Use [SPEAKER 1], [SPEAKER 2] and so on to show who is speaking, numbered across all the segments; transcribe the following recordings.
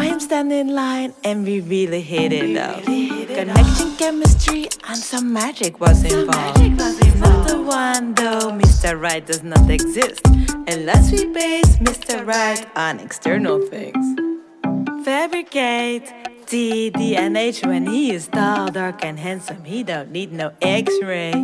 [SPEAKER 1] him stand in line and we really hit it up. Connection, chemistry, and some magic was involved. He's not the one though, Mr. Right does not exist unless we base Mr. Right on external things. Fabricate T, D, and H when he is tall, dark, and handsome. He don't need no X-ray.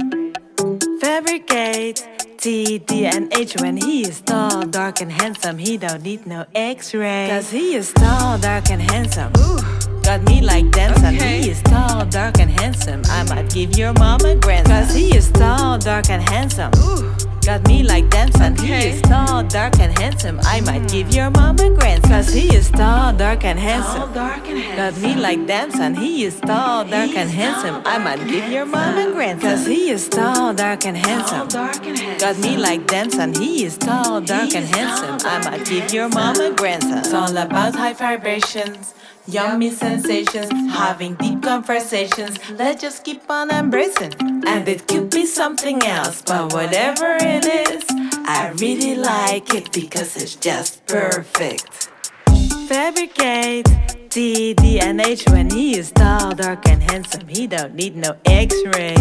[SPEAKER 1] Fabricate T, D, and H when he is tall, dark, and handsome. He don't need no X-ray. Cause he is tall, dark, and handsome. Ooh, got me like dancing. He is tall, dark, and handsome. I might give your mom a grandson. Cause he is tall, dark, and handsome. Ooh, got me like dancing. He is tall, dark, and handsome. I might give your mom a grandson. Cause he is tall, dark, and handsome. Got me like dancing. He is tall, dark, and handsome. I might give your mom a grandson. Cause he is tall, dark, and handsome. Got me like dancing. He is tall, dark, and handsome. I might give your mom a grandson. It's all about high vibrations, yummy sensations, having deep conversations. Let's just keep on embracing. And it could be something else, but whatever it is, I really like it because it's just perfect. Fabricate T, D, and H when he is tall, dark, and handsome. He don't need no X-ray.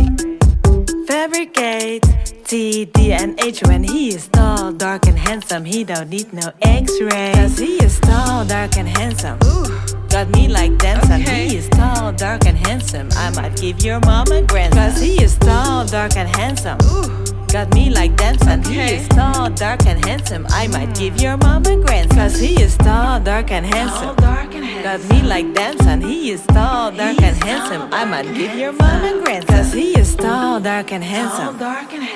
[SPEAKER 1] Fabricate T, D, and H when he is tall, dark, and handsome. He don't need no X-ray. Cause he is tall, dark, and handsome. Ooh, got me like dancing. He is tall, dark, and handsome. I might give your mom a grandson. Cause he is tall, dark, and handsome. Ooh, got me like dancing. He is tall, dark, and handsome. I might give your mom a grandson. Cause he is tall, dark, and handsome. Got me like dancing. He is tall, dark, and handsome. I might give your mom a grandson. Cause he is tall, dark, and handsome.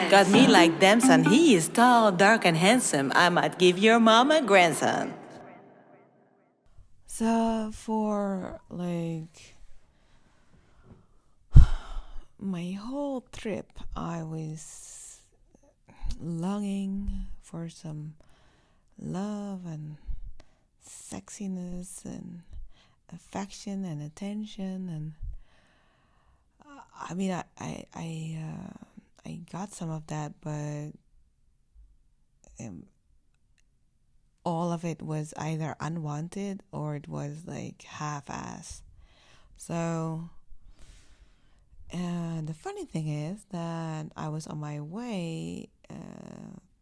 [SPEAKER 1] Got me like dancing. He is tall, dark, and handsome. I might give your mom a grandson.
[SPEAKER 2] So for my whole trip, I was longing for some love and sexiness and affection and attention, and I got some of that, but all of it was either unwanted or it was like half-ass. So the funny thing is that I was on my way.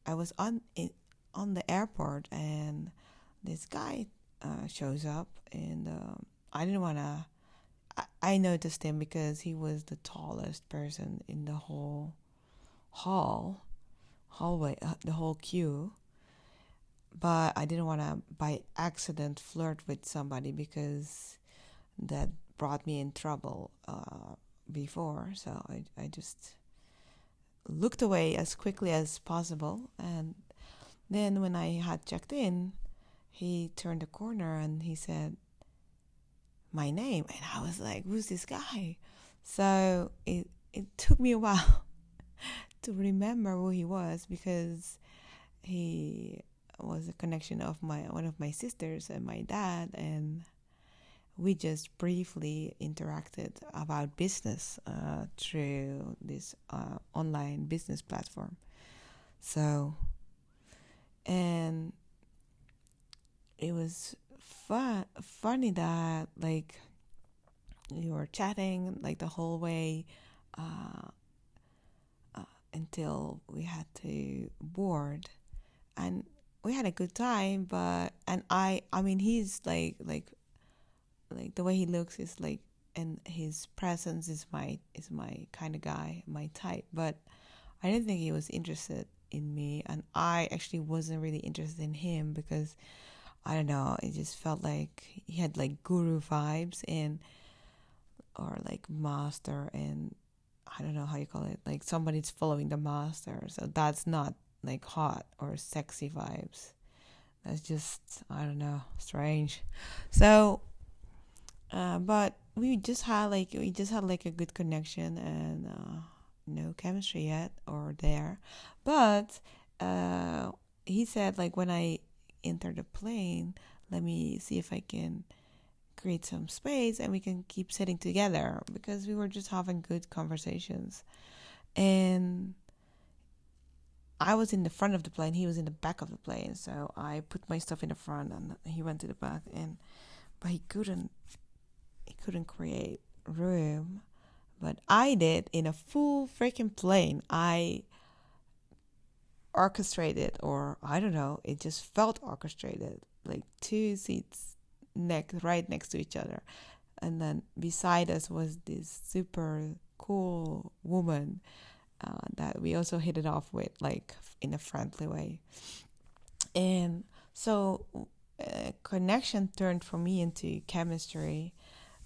[SPEAKER 2] I was on the airport, and this guy shows up, and I didn't want to. I noticed him because he was the tallest person in the whole hallway, the whole queue. But I didn't want to, by accident, flirt with somebody because that brought me in trouble before. So I just looked away as quickly as possible. And then when I had checked in, he turned the corner and he said my name. And I was like, who's this guy? So it took me a while to remember who he was, because he was a connection of one of my sisters and my dad, and we just briefly interacted about business through this online business platform. So, and it was funny that we were chatting the whole way until we had to board, and we had a good time. But I mean he's like the way he looks is and his presence is my kind of guy, my type. But I didn't think he was interested in me, and I actually wasn't really interested in him because I don't know, it just felt like he had guru vibes or master, and I don't know how you call it, somebody's following the master. So that's not hot or sexy vibes. That's just, I don't know, strange. So but we just had a good connection, and no chemistry yet or there. But he said when I enter the plane, let me see if I can create some space and we can keep sitting together, because we were just having good conversations. And I was in the front of the plane, he was in the back of the plane, so I put my stuff in the front and he went to the back. but he couldn't create room. But I did in a full freaking plane. I orchestrated, or I don't know, it just felt orchestrated, like 2 seats right next to each other, and then beside us was this super cool woman that we also hit it off with, like in a friendly way. And so connection turned for me into chemistry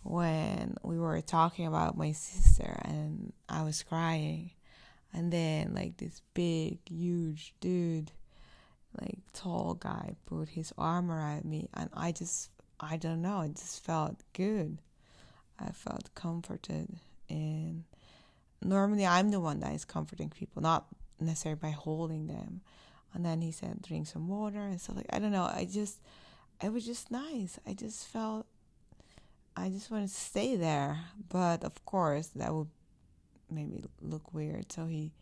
[SPEAKER 2] when we were talking about my sister and I was crying. And then like this big, huge dude, like tall guy, put his arm around me, and I don't know, it just felt good. I felt comforted. And normally I'm the one that is comforting people, not necessarily by holding them. And then he said, drink some water and stuff like, I don't know. It was just nice. I just wanted to stay there. But of course, that would maybe look weird. So he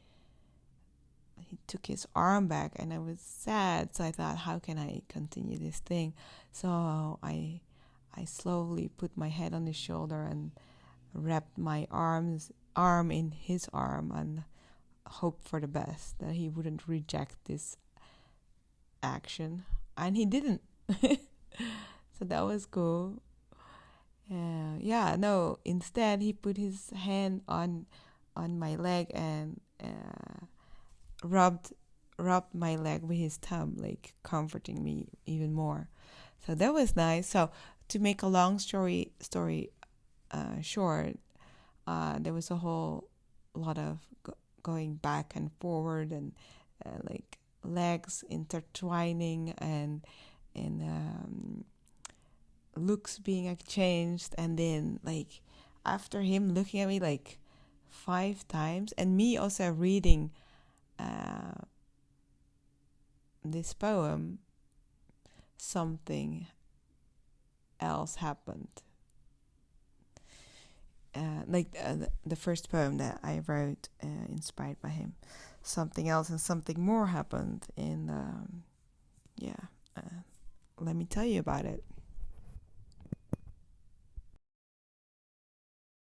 [SPEAKER 2] took his arm back, and I was sad. So I thought, how can I continue this thing? So I slowly put my head on his shoulder and wrapped my arm in his arm and hoped for the best, that he wouldn't reject this action. And he didn't. So that was cool. Instead he put his hand on my leg and rubbed my leg with his thumb, like comforting me even more. So that was nice. So to make a long story short, there was a whole lot of going back and forward, and like legs intertwining, and looks being exchanged. And then like after him looking at me like 5 times, and me also reading this poem, something else happened. The first poem that I wrote, inspired by him, something else and something more happened. And let me tell you about it.